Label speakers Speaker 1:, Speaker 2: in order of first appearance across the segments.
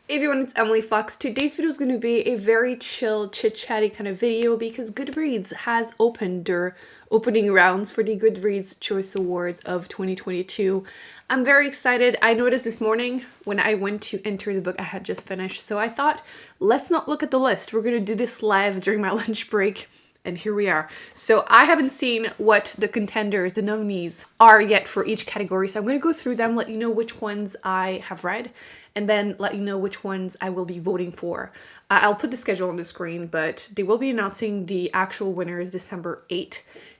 Speaker 1: Hey everyone, it's Emily Fox. Today's video is going to be a very chill, chit-chatty kind of video because Goodreads has opened their opening rounds for the Goodreads Choice Awards of 2022. I'm very excited. I noticed this morning when I went to enter the book I had just finished, so I thought, let's not look at the list. We're going to do this live during my lunch break. And here we are. So I haven't seen what the contenders, the nominees, are yet for each category. So I'm going to go through them, let you know which ones I have read, and then let you know which ones I will be voting for. I'll put the schedule on the screen, but they will be announcing the actual winners December 8th.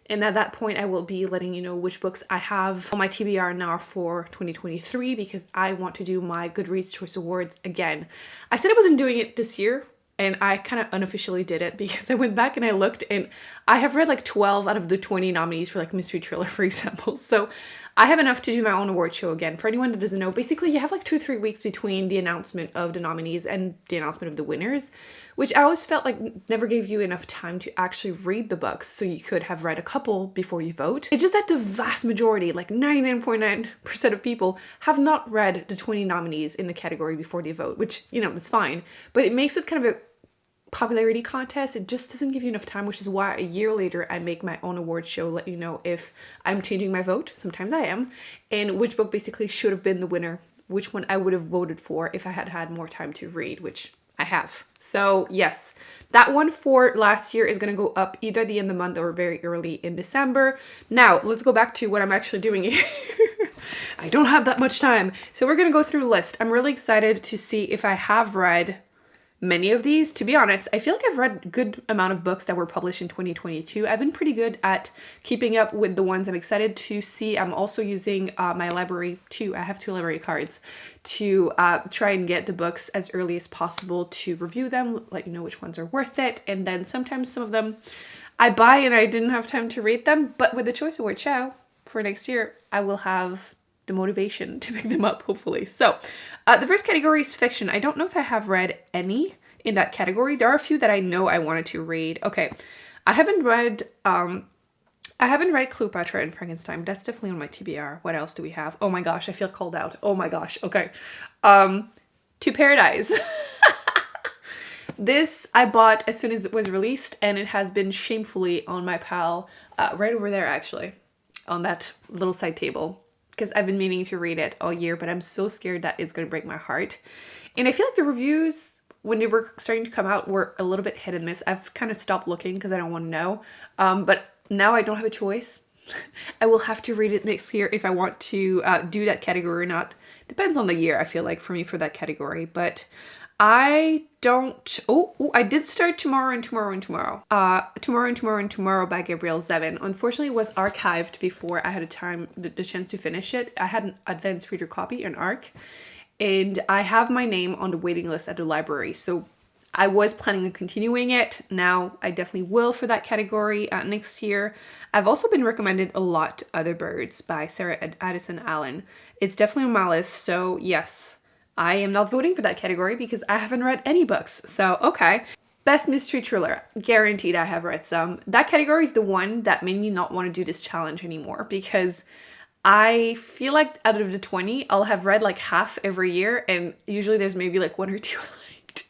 Speaker 1: And at that point, I will be letting you know which books I have on my TBR now for 2023 because I want to do my Goodreads Choice Awards again. I said I wasn't doing it this year, and I kind of unofficially did it because I went back and I looked and I have read like 12 out of the 20 nominees for like mystery thriller, for example. So I have enough to do my own award show again. For anyone that doesn't know, basically you have like 2-3 weeks between the announcement of the nominees and the announcement of the winners, which I always felt like never gave you enough time to actually read the books so you could have read a couple before you vote. It's just that the vast majority, like 99.9% of people, have not read the 20 nominees in the category before they vote, which, you know, it's fine. But it makes it kind of a popularity contest. It just doesn't give you enough time, which is why a year later I make my own award show, let you know if I'm changing my vote, sometimes I am, and which book basically should have been the winner, which one I would have voted for if I had had more time to read, which I have. So yes, that one for last year is going to go up either the end of the month or very early in December. Now let's go back to what I'm actually doing here. I don't have that much time, so we're going to go through the list. I'm really excited to see if I have read many of these. To be honest, I feel like I've read a good amount of books that were published in 2022. I've been pretty good at keeping up with the ones I'm excited to see. I'm also using my library too. I have 2 library cards to try and get the books as early as possible to review them, let you know which ones are worth it. And then sometimes some of them I buy and I didn't have time to read them, but with the Choice Award show for next year, I will have the motivation to pick them up, hopefully. So the first category is fiction. I don't know if I have read any in that category. There are a few that I know I wanted to read. Okay, I haven't read Cleopatra and Frankenstein, but that's definitely on my TBR. What else do we have? Oh my gosh, I feel called out. Oh my gosh. Okay. To Paradise. This I bought as soon as it was released, and it has been shamefully on my pile right over there, actually, on that little side table, because I've been meaning to read it all year, but I'm so scared that it's going to break my heart. And I feel like the reviews, when they were starting to come out, were a little bit hit and miss. I've kind of stopped looking because I don't want to know. But now I don't have a choice. I will have to read it next year if I want to do that category or not. Depends on the year, I feel like, for me for that category. But I don't... Oh, I did start Tomorrow and Tomorrow and Tomorrow. Tomorrow and Tomorrow and Tomorrow by Gabrielle Zevin. Unfortunately, it was archived before I had the chance to finish it. I had an advanced reader copy, an ARC, and I have my name on the waiting list at the library. So I was planning on continuing it. Now I definitely will for that category next year. I've also been recommended a lot Other Birds by Sarah Addison Allen. It's definitely on my list, so yes. I am not voting for that category because I haven't read any books. So, okay. Best mystery thriller. Guaranteed I have read some. That category is the one that made me not want to do this challenge anymore because I feel like out of the 20, I'll have read like half every year, and usually there's maybe like 1 or 2 I liked.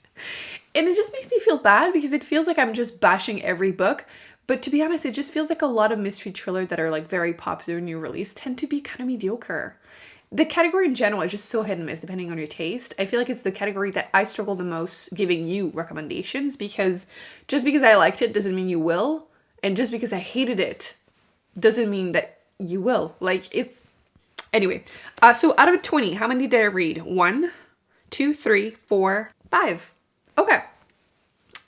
Speaker 1: And it just makes me feel bad because it feels like I'm just bashing every book. But to be honest, it just feels like a lot of mystery thriller that are like very popular new release tend to be kind of mediocre. The category in general is just so hit and miss depending on your taste. I feel like it's the category that I struggle the most giving you recommendations because just because I liked it doesn't mean you will. And just because I hated it doesn't mean that you will. Like, it's... Anyway, so out of 20, how many did I read? 1, 2, 3, 4, 5. Okay.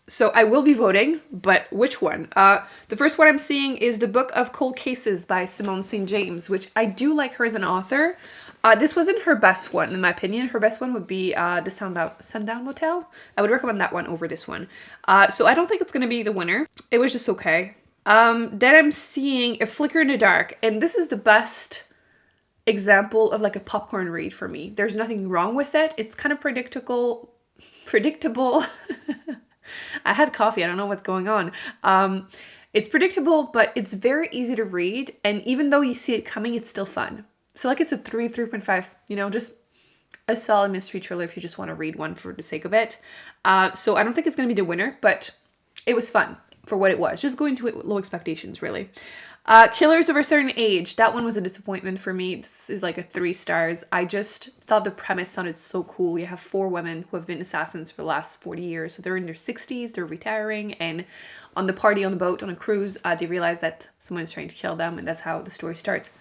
Speaker 1: So I will be voting, but which one? The first one I'm seeing is The Book of Cold Cases by Simone St. James, which I do like her as an author. This wasn't her best one, in my opinion. Her best one would be the Sundown Motel. I would recommend that one over this one. So I don't think it's going to be the winner. It was just okay. Then I'm seeing A Flicker in the Dark, and this is the best example of like a popcorn read for me. There's nothing wrong with it. It's kind of predictable. I had coffee. I don't know what's going on. It's predictable, but it's very easy to read. And even though you see it coming, it's still fun. So like it's a 3.5, you know, just a solid mystery thriller if you just want to read one for the sake of it. So I don't think it's going to be the winner, but it was fun for what it was. Just going to it with low expectations, really. Killers of a Certain Age. That one was a disappointment for me. This is like a 3 stars. I just thought the premise sounded so cool. You have 4 women who have been assassins for the last 40 years. So they're in their 60s, they're retiring, and on the party on the boat on a cruise, they realize that someone is trying to kill them, and that's how the story starts.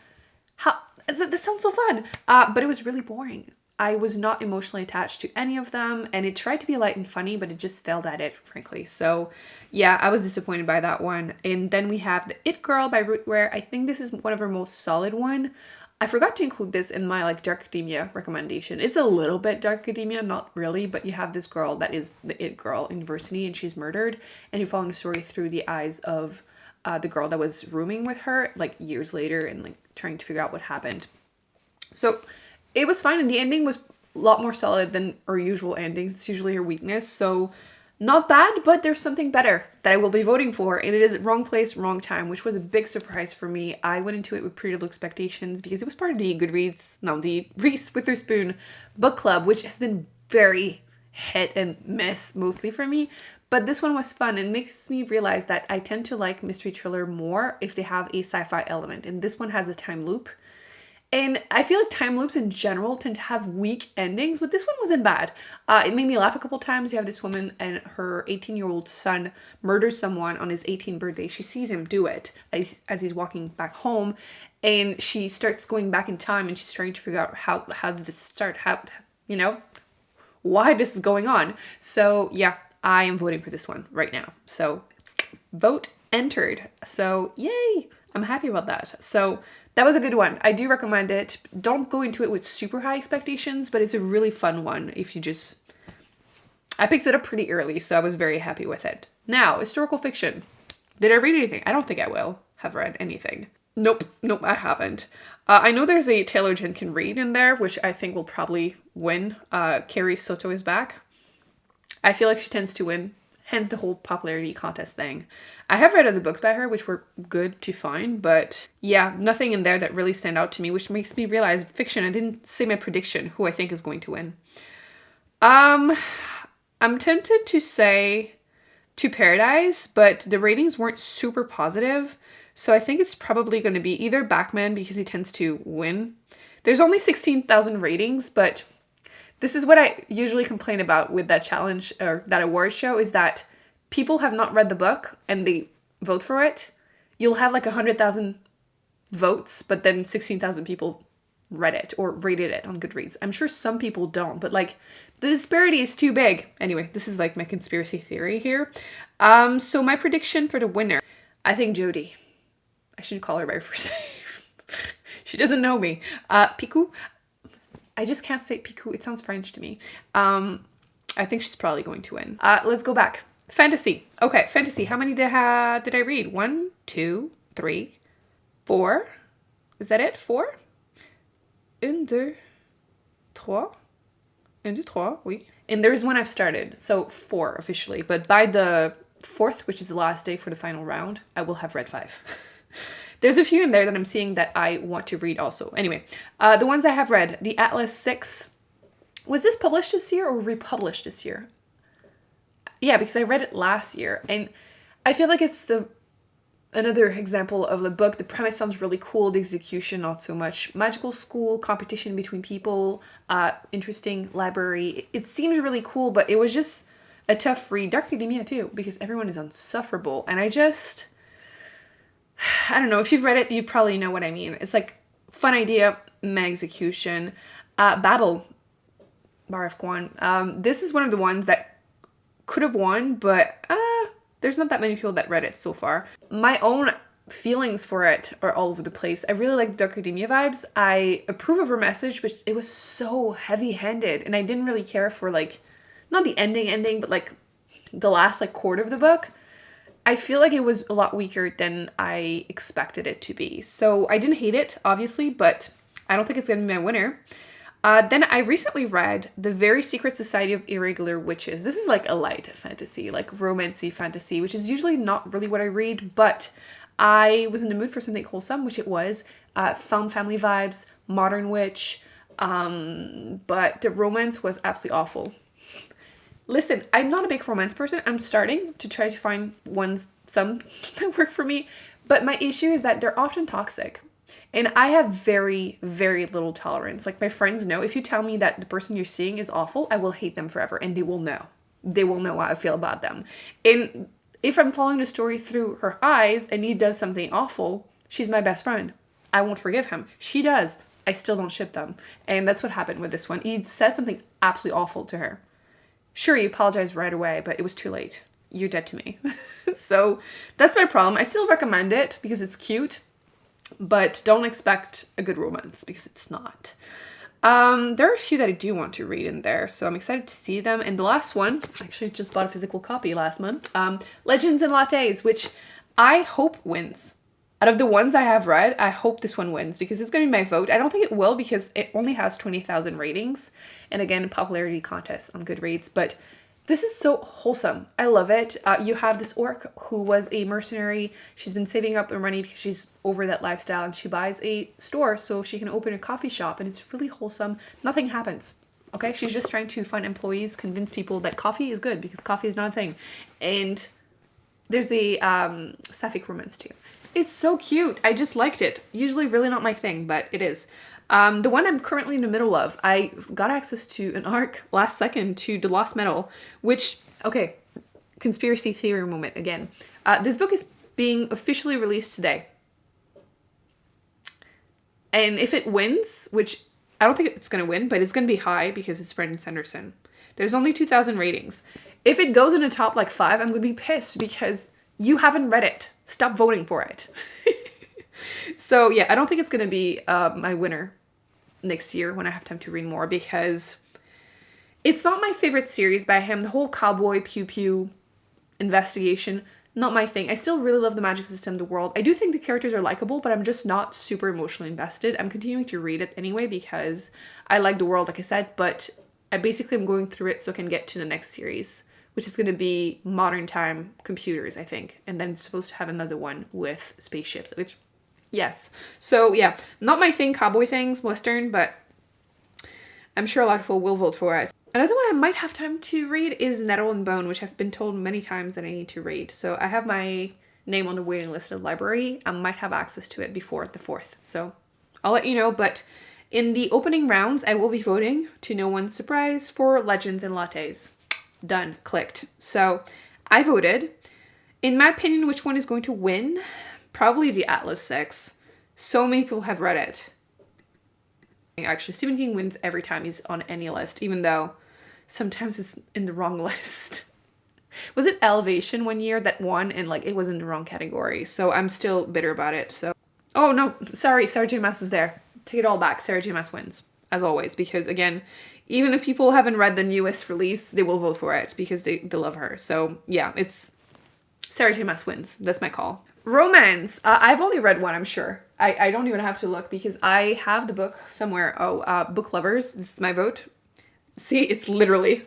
Speaker 1: That sounds so fun, but it was really boring. I was not emotionally attached to any of them, and it tried to be light and funny, but it just failed at it, frankly. So yeah, I was disappointed by that one. And then we have The It Girl by Ruth Ware. I think this is one of her most solid one. I forgot to include this in my like dark academia recommendation. It's a little bit dark academia, not really, but you have this girl that is the it girl in university, and she's murdered, and you're following the story through the eyes of the girl that was rooming with her like years later, and like trying to figure out what happened. So it was fine, and the ending was a lot more solid than our usual endings. It's usually her weakness, so not bad, but there's something better that I will be voting for, and it is Wrong Place, Wrong Time, which was a big surprise for me. I went into it with pretty low expectations because it was part of the the Reese Witherspoon book club, which has been very hit and miss mostly for me. But this one was fun and makes me realize that I tend to like mystery thriller more if they have a sci-fi element, and this one has a time loop. And I feel like time loops in general tend to have weak endings, but this one wasn't bad. It made me laugh a couple times. You have this woman and her 18-year-old son murders someone on his 18th birthday. She sees him do it as he's walking back home, and she starts going back in time, and she's trying to figure out how did this start, why this is going on. So yeah, I am voting for this one right now. So vote entered. So yay, I'm happy about that. So that was a good one. I do recommend it. Don't go into it with super high expectations, but it's a really fun one if you just... I picked it up pretty early, so I was very happy with it. Now, historical fiction. Did I read anything? I don't think I will have read anything. Nope, I haven't. I know there's a Taylor Jenkins Reid in there, which I think will probably win. Carrie Soto is back. I feel like she tends to win, hence the whole popularity contest thing. I have read other books by her, which were good to find, but yeah, nothing in there that really stand out to me, which makes me realize fiction. I didn't say my prediction, who I think is going to win. I'm tempted to say To Paradise, but the ratings weren't super positive, so I think it's probably going to be either Bachman, because he tends to win. There's only 16,000 ratings, but this is what I usually complain about with that challenge or that award show, is that people have not read the book and they vote for it. You'll have like 100,000 votes, but then 16,000 people read it or rated it on Goodreads. I'm sure some people don't, but like the disparity is too big. Anyway, this is like my conspiracy theory here. So my prediction for the winner, I think Jodie. I should call her by her first name. She doesn't know me. Picou. I just can't say Picou. It sounds French to me. I think she's probably going to win. Let's go back. Fantasy. Okay, fantasy. How many did I read? 1, 2, 3, 4. Is that it? 4? 1, 2, 3. 1, 2, 3, oui. And there's one I've started, so 4 officially. But by the 4th, which is the last day for the final round, I will have read 5. There's a few in there that I'm seeing that I want to read also. Anyway, the ones I have read. The Atlas 6. Was this published this year or republished this year? Yeah, because I read it last year, and I feel like it's another example of the book. The premise sounds really cool, the execution not so much. Magical school, competition between people, interesting library. It seems really cool, but it was just a tough read. Dark Academia too, because everyone is insufferable, and I don't know, if you've read it, you probably know what I mean. It's like, fun idea, meh execution. Babel, Bar of Kwan. This is one of the ones that could have won, but there's not that many people that read it so far. My own feelings for it are all over the place. I really like the Dark Academia vibes. I approve of her message, but it was so heavy-handed, and I didn't really care for, like, not the ending, but like the last like quarter of the book. I feel like it was a lot weaker than I expected it to be. So I didn't hate it, obviously, but I don't think it's gonna be my winner. Then I recently read The Very Secret Society of Irregular Witches. This is like a light fantasy, like romancy fantasy, which is usually not really what I read, but I was in the mood for something wholesome, which it was. Found family vibes, modern witch, But the romance was absolutely awful. Listen, I'm not a big romance person. I'm starting to try to find some that work for me. But my issue is that they're often toxic. And I have very, very little tolerance. Like, my friends know, if you tell me that the person you're seeing is awful, I will hate them forever. And they will know. They will know how I feel about them. And if I'm following the story through her eyes and he does something awful, she's my best friend. I won't forgive him. She does. I still don't ship them. And that's what happened with this one. He said something absolutely awful to her. Sure, he apologized right away, but it was too late. You're dead to me. So that's my problem. I still recommend it because it's cute, but don't expect a good romance because it's not. There are a few that I do want to read in there, so I'm excited to see them. And the last one, I actually just bought a physical copy last month, Legends and Lattes, which I hope wins. Out of the ones I have read, I hope this one wins because it's going to be my vote. I don't think it will because it only has 20,000 ratings. And again, a popularity contest on Goodreads. But this is so wholesome. I love it. You have this orc who was a mercenary. She's been saving up her money because she's over that lifestyle. And she buys a store so she can open a coffee shop. And it's really wholesome. Nothing happens. Okay? She's just trying to find employees, convince people that coffee is good because coffee is not a thing. And there's a sapphic romance too. It's so cute. I just liked it. Usually really not my thing, but it is. The one I'm currently in the middle of, I got access to an arc last second to The Lost Metal, which, okay, conspiracy theory moment again. This book is being officially released today. And if it wins, which I don't think it's going to win, but it's going to be high because it's Brandon Sanderson. There's only 2,000 ratings. If it goes in the top like 5, I'm going to be pissed because you haven't read it. Stop voting for it. So yeah, I don't think it's going to be my winner next year when I have time to read more because it's not my favorite series by him. The whole cowboy pew pew investigation, not my thing. I still really love the magic system, the world. I do think the characters are likable, but I'm just not super emotionally invested. I'm continuing to read it anyway because I like the world, like I said, but I basically am going through it so I can get to the next series, which is going to be modern time computers, I think. And then it's supposed to have another one with spaceships, which, yes. So yeah, not my thing, cowboy things, Western, but I'm sure a lot of people will vote for it. Another one I might have time to read is Nettle and Bone, which I've been told many times that I need to read. So I have my name on the waiting list of the library. I might have access to it before the 4th. So I'll let you know, but in the opening rounds, I will be voting, to no one's surprise, for Legends and Lattes. Done. Clicked. So I voted. In my opinion, which one is going to win? Probably the Atlas 6. So many people have read it. Actually, Stephen King wins every time he's on any list, even though sometimes it's in the wrong list. Was it Elevation one year that won and like it was in the wrong category? So I'm still bitter about it. So, oh no, sorry, Sarah J Maas is there. Take it all back. Sarah J Maas wins, as always, because again, even if people haven't read the newest release, they will vote for it because they love her. So yeah, it's Sarah J Maas wins. That's my call. Romance. I've only read one, I'm sure. I don't even have to look because I have the book somewhere. Oh, Book Lovers. This is my vote. See, it's literally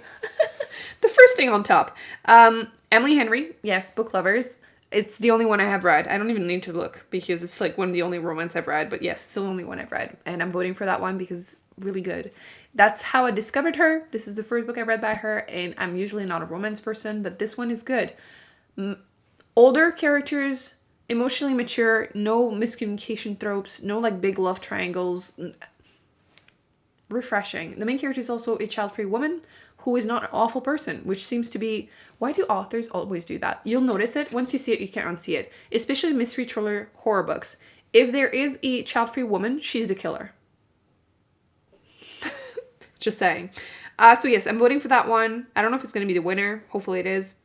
Speaker 1: the first thing on top. Emily Henry. Yes, Book Lovers. It's the only one I have read. I don't even need to look because it's like one of the only romance I've read. But yes, it's the only one I've read. And I'm voting for that one because it's really good. That's how I discovered her. This is the first book I read by her. And I'm usually not a romance person, but this one is good. Older characters, emotionally mature, no miscommunication tropes, no like big love triangles. Refreshing. The main character is also a child-free woman who is not an awful person, which seems to be, why do authors always do that? You'll notice it. Once you see it, you can't unsee it. Especially mystery thriller horror books. If there is a child-free woman, she's the killer. Just saying. So yes, I'm voting for that one. I don't know if it's going to be the winner. Hopefully it is.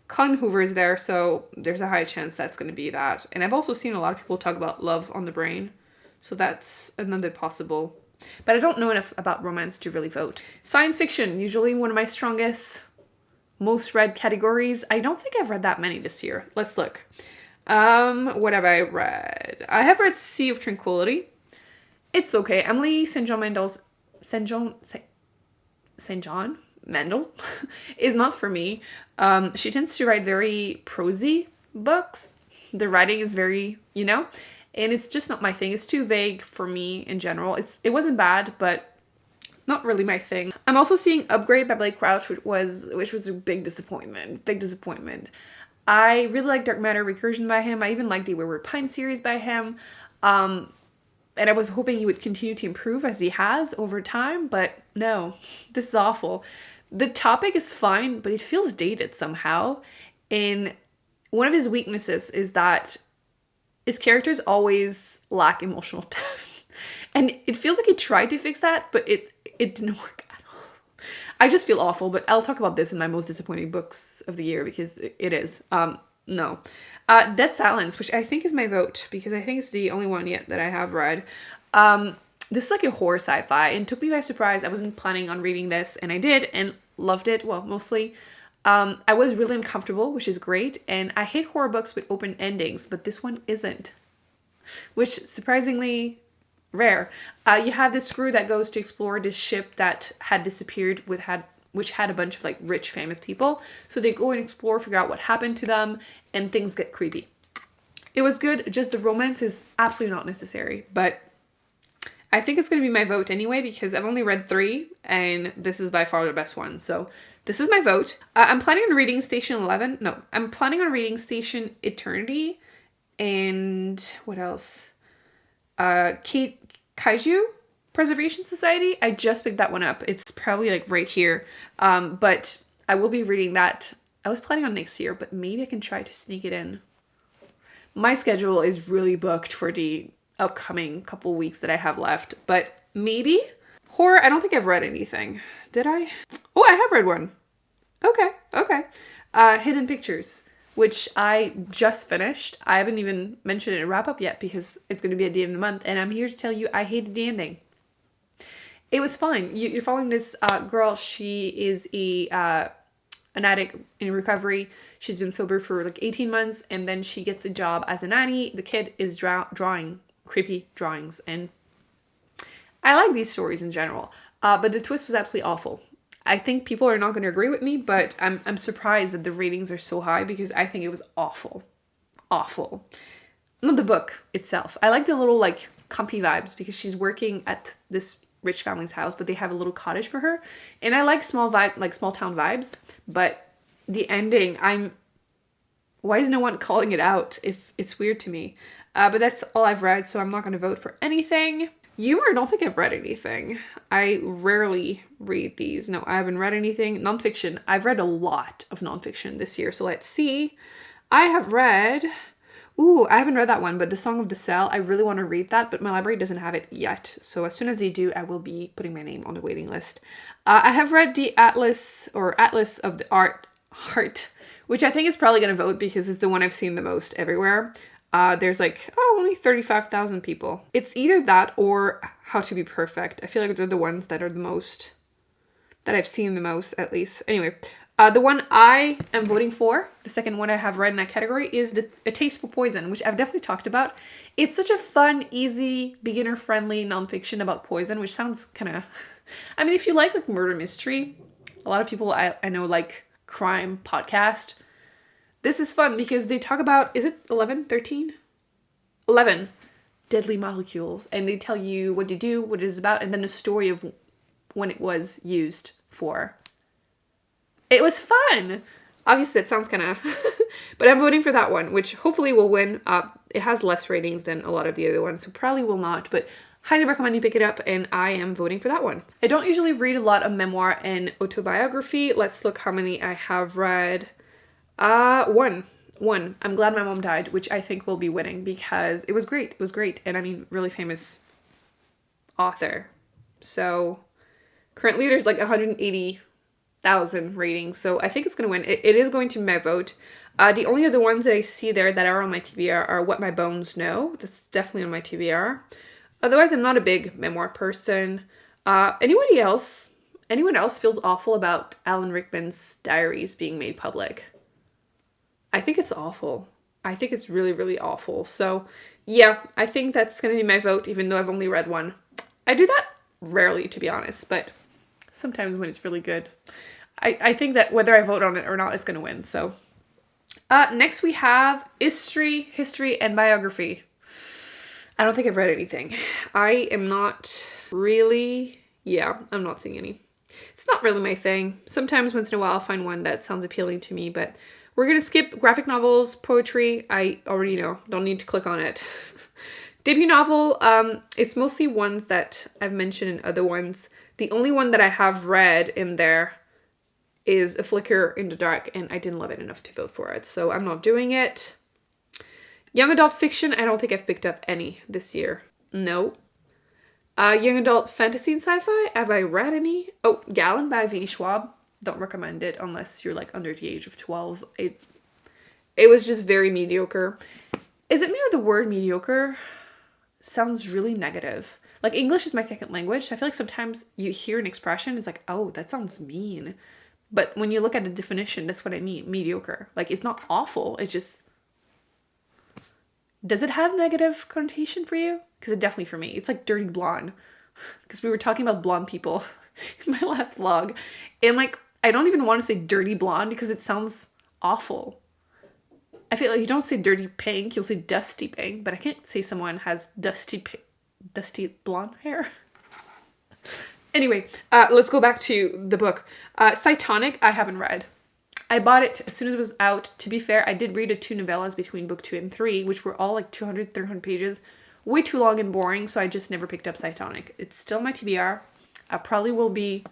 Speaker 1: Colin Hoover is there, so there's a high chance that's going to be that. And I've also seen a lot of people talk about Love on the Brain. So that's another possible. But I don't know enough about romance to really vote. Science fiction, usually one of my strongest, most read categories. I don't think I've read that many this year. Let's look. What have I read? I have read Sea of Tranquility. It's okay. Emily St. John Mandel is not for me. She tends to write very prosy books. The writing is very, and it's just not my thing. It's too vague for me in general. It wasn't bad, but not really my thing. I'm also seeing Upgrade by Blake Crouch, which was a big disappointment. Big disappointment. I really like Dark Matter Recursion by him. I even like the Wayward Pine series by him. And I was hoping he would continue to improve as he has over time, but no, this is awful. The topic is fine, but it feels dated somehow. And one of his weaknesses is that his characters always lack emotional depth. And it feels like he tried to fix that, but it didn't work at all. I just feel awful, but I'll talk about this in my most disappointing books of the year because it is. No. Dead Silence, which I think is my vote because I think it's the only one yet that I have read. This is like a horror sci-fi and took me by surprise. I wasn't planning on reading this and I did and loved it. Well, mostly. I was really uncomfortable, which is great. And I hate horror books with open endings, but this one isn't, which surprisingly rare. You have this crew that goes to explore this ship that had disappeared which had a bunch of like rich famous people. So they go and explore, figure out what happened to them, and things get creepy. It was good, just the romance is absolutely not necessary, but I think it's going to be my vote anyway because I've only read 3 and this is by far the best one. So this is my vote. I'm planning on reading Station 11. No, I'm planning on reading Station Eternity and what else? Kaiju Preservation Society. I just picked that one up. It's probably like right here. But I will be reading that. I was planning on next year, but maybe I can try to sneak it in. My schedule is really booked for the upcoming couple weeks that I have left, but maybe. Horror, I don't think I've read anything. Did I? Oh, I have read one. Okay. Hidden Pictures, which I just finished. I haven't even mentioned it in wrap up yet because it's going to be at the end of the month, and I'm here to tell you I hated the ending. It was fine. You're following this girl. She is an addict in recovery. She's been sober for like 18 months, and then she gets a job as a nanny. The kid is drawing creepy drawings, and I like these stories in general. But the twist was absolutely awful. I think people are not going to agree with me, but I'm surprised that the ratings are so high because I think it was awful. Awful. Not the book itself. I like the little like comfy vibes because she's working at this rich family's house, but they have a little cottage for her. And I like small town vibes, but the ending, why is no one calling it out? It's weird to me. But that's all I've read, so I'm not going to vote for anything. Humor, I don't think I've read anything. I rarely read these. No, I haven't read anything. Nonfiction, I've read a lot of nonfiction this year, so let's see. I have read... Ooh, I haven't read that one, but The Song of the Cell, I really want to read that, but my library doesn't have it yet. So as soon as they do, I will be putting my name on the waiting list. I have read the Atlas of the Heart, which I think is probably going to vote because it's the one I've seen the most everywhere. There's like, only 35,000 people. It's either that or How to Be Perfect. I feel like they're the ones that are the most, that I've seen the most at least. Anyway. The one I am voting for, the second one I have read in that category, is A Taste for Poison, which I've definitely talked about. It's such a fun, easy, beginner-friendly nonfiction about poison, which sounds kind of... I mean, if you like murder mystery, a lot of people I know like crime podcast. This is fun because they talk about, is it 11, 13? 11 deadly molecules, and they tell you what to do, what it is about, and then a story of when it was used for. It was fun. Obviously, it sounds kind of... but I'm voting for that one, which hopefully will win. It has less ratings than a lot of the other ones, so probably will not, but highly recommend you pick it up, and I am voting for that one. I don't usually read a lot of memoir and autobiography. Let's look how many I have read. One. I'm Glad My Mom Died, which I think will be winning because it was great. It was great, and I mean, really famous author. So currently there's like 180,000 ratings, so I think it's going to win. It is going to be my vote. The only other ones that I see there that are on my TBR are What My Bones Know. That's definitely on my TBR. Otherwise, I'm not a big memoir person. Anyone else feels awful about Alan Rickman's diaries being made public? I think it's awful. I think it's really, really awful. So yeah, I think that's going to be my vote, even though I've only read one. I do that rarely, to be honest, but sometimes when it's really good. I think that whether I vote on it or not, it's going to win. So next we have history, and biography. I don't think I've read anything. I am not really Yeah, I'm not seeing any. It's not really my thing. Sometimes once in a while I'll find one that sounds appealing to me, but we're gonna skip graphic novels, poetry. I already know, don't need to click on it. Debut novel, it's mostly ones that I've mentioned in other ones. The only one that I have read in there is A Flicker in the Dark, and I didn't love it enough to vote for it, so I'm not doing it. Young adult fiction, I don't think I've picked up any this year. No. Young adult fantasy and sci-fi, have I read any? Oh, Gallon by V. Schwab. Don't recommend it unless you're like under the age of 12. It was just very mediocre. Is it me or the word mediocre sounds really negative? Like, English is my second language. So I feel like sometimes you hear an expression, it's like, oh, that sounds mean. But when you look at the definition, that's what I mean, mediocre. Like, it's not awful, it's just... Does it have negative connotation for you? Because it definitely for me. It's like dirty blonde. Because we were talking about blonde people in my last vlog. And like, I don't even want to say dirty blonde because it sounds awful. I feel like you don't say dirty pink, you'll say dusty pink. But I can't say someone has dusty blonde hair. Anyway, let's go back to the book. Cytonic, I haven't read. I bought it as soon as it was out. To be fair, I did read the 2 novellas between book 2 and 3, which were all like 200, 300 pages. Way too long and boring, so I just never picked up Cytonic. It's still my TBR. I probably will be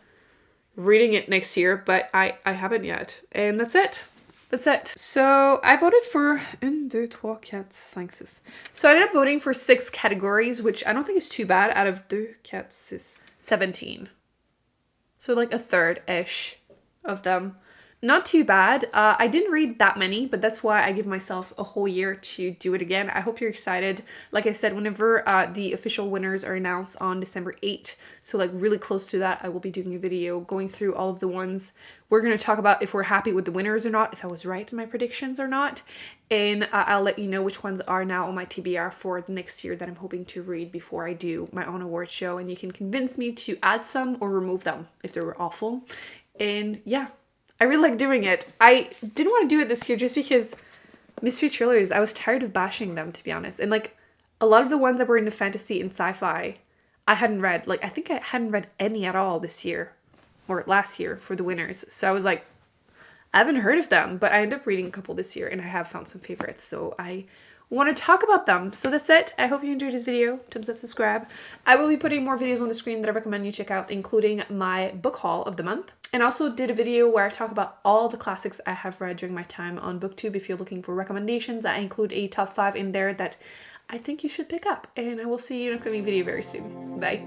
Speaker 1: reading it next year, but I haven't yet. And that's it. That's it. So I voted for 1, 2, 3, 4, 5, 6. So I ended up voting for 6 categories, which I don't think is too bad out of 2, 4, 6, 17. So like a third-ish of them. Not too bad. I didn't read that many, but that's why I give myself a whole year to do it again. I hope you're excited. Like I said, whenever the official winners are announced on December 8th, so like really close to that, I will be doing a video going through all of the ones. We're going to talk about if we're happy with the winners or not, if I was right in my predictions or not. And I'll let you know which ones are now on my TBR for the next year that I'm hoping to read before I do my own award show. And you can convince me to add some or remove them if they were awful. And yeah. I really like doing it. I didn't want to do it this year just because mystery thrillers, I was tired of bashing them, to be honest. And like a lot of the ones that were into fantasy and sci-fi, I hadn't read. Like I think I hadn't read any at all this year or last year for the winners. So I was like, I haven't heard of them, but I ended up reading a couple this year and I have found some favorites. So I want to talk about them. So that's it. I hope you enjoyed this video. Thumbs up, subscribe. I will be putting more videos on the screen that I recommend you check out, including my book haul of the month. And also did a video where I talk about all the classics I have read during my time on Booktube. If you're looking for recommendations, I include a top 5 in there that I think you should pick up. And I will see you in a coming video very soon. Bye.